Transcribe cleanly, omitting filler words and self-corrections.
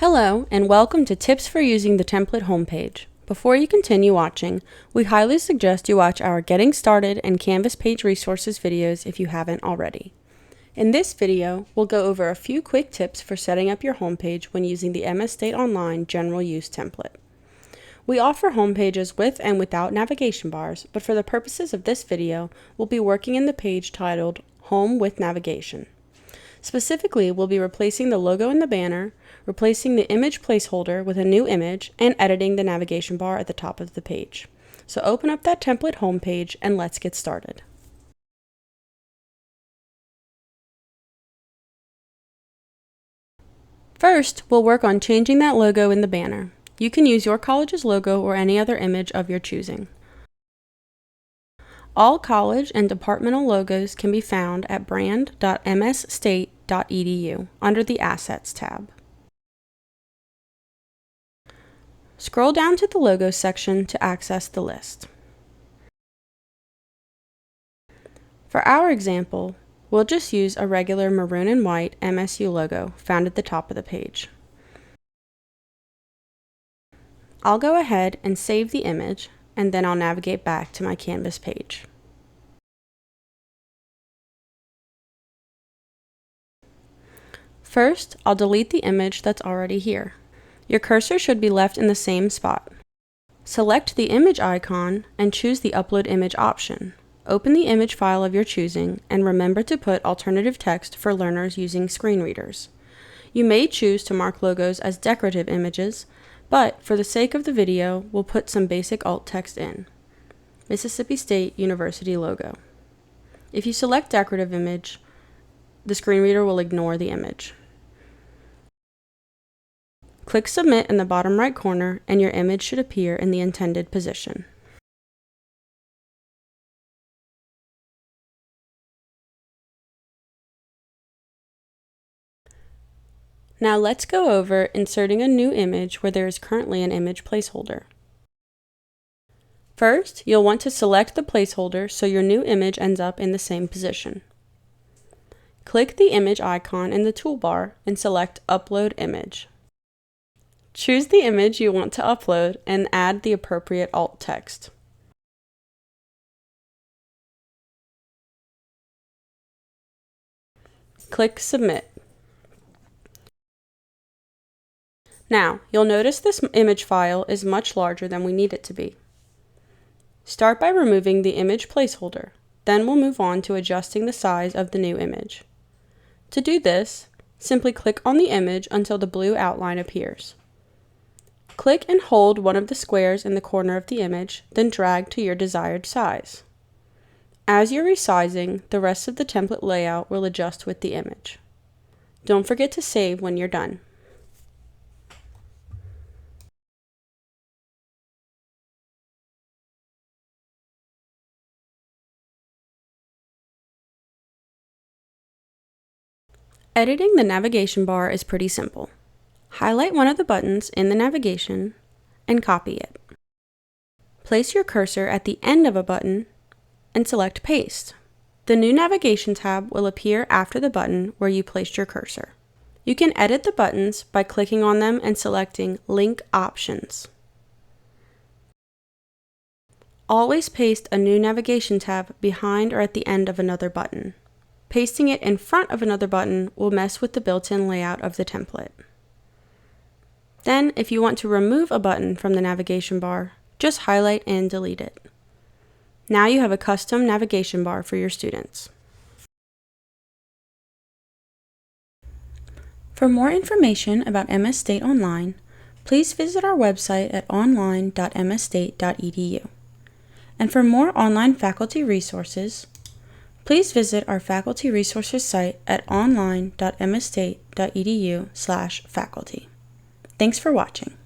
Hello, and welcome to Tips for Using the Template homepage. Before you continue watching, we highly suggest you watch our Getting Started and Canvas Page Resources videos if you haven't already. In this video, we'll go over a few quick tips for setting up your homepage when using the MS State Online General Use template. We offer homepages with and without navigation bars, but for the purposes of this video, we'll be working in the page titled Home with Navigation. Specifically, we'll be replacing the logo in the banner, replacing the image placeholder with a new image, and editing the navigation bar at the top of the page. So open up that template homepage and let's get started. First, we'll work on changing that logo in the banner. You can use your college's logo or any other image of your choosing. All college and departmental logos can be found at brand.msstate.edu under the Assets tab. Scroll down to the Logos section to access the list. For our example, we'll just use a regular maroon and white MSU logo found at the top of the page. I'll go ahead and save the image, and then I'll navigate back to my Canvas page. First, I'll delete the image that's already here. Your cursor should be left in the same spot. Select the image icon and choose the Upload Image option. Open the image file of your choosing and remember to put alternative text for learners using screen readers. You may choose to mark logos as decorative images, but for the sake of the video, we'll put some basic alt text in. Mississippi State University logo. If you select decorative image, the screen reader will ignore the image. Click Submit in the bottom right corner and your image should appear in the intended position. Now let's go over inserting a new image where there is currently an image placeholder. First, you'll want to select the placeholder so your new image ends up in the same position. Click the image icon in the toolbar and select Upload Image. Choose the image you want to upload and add the appropriate alt text. Click Submit. Now, you'll notice this image file is much larger than we need it to be. Start by removing the image placeholder, then we'll move on to adjusting the size of the new image. To do this, simply click on the image until the blue outline appears. Click and hold one of the squares in the corner of the image, then drag to your desired size. As you're resizing, the rest of the template layout will adjust with the image. Don't forget to save when you're done. Editing the navigation bar is pretty simple. Highlight one of the buttons in the navigation and copy it. Place your cursor at the end of a button and select Paste. The new navigation tab will appear after the button where you placed your cursor. You can edit the buttons by clicking on them and selecting Link Options. Always paste a new navigation tab behind or at the end of another button. Pasting it in front of another button will mess with the built-in layout of the template. Then, if you want to remove a button from the navigation bar, just highlight and delete it. Now you have a custom navigation bar for your students. For more information about MS State Online, please visit our website at online.msstate.edu. And for more online faculty resources, please visit our faculty resources site at online.msstate.edu/faculty. Thanks for watching.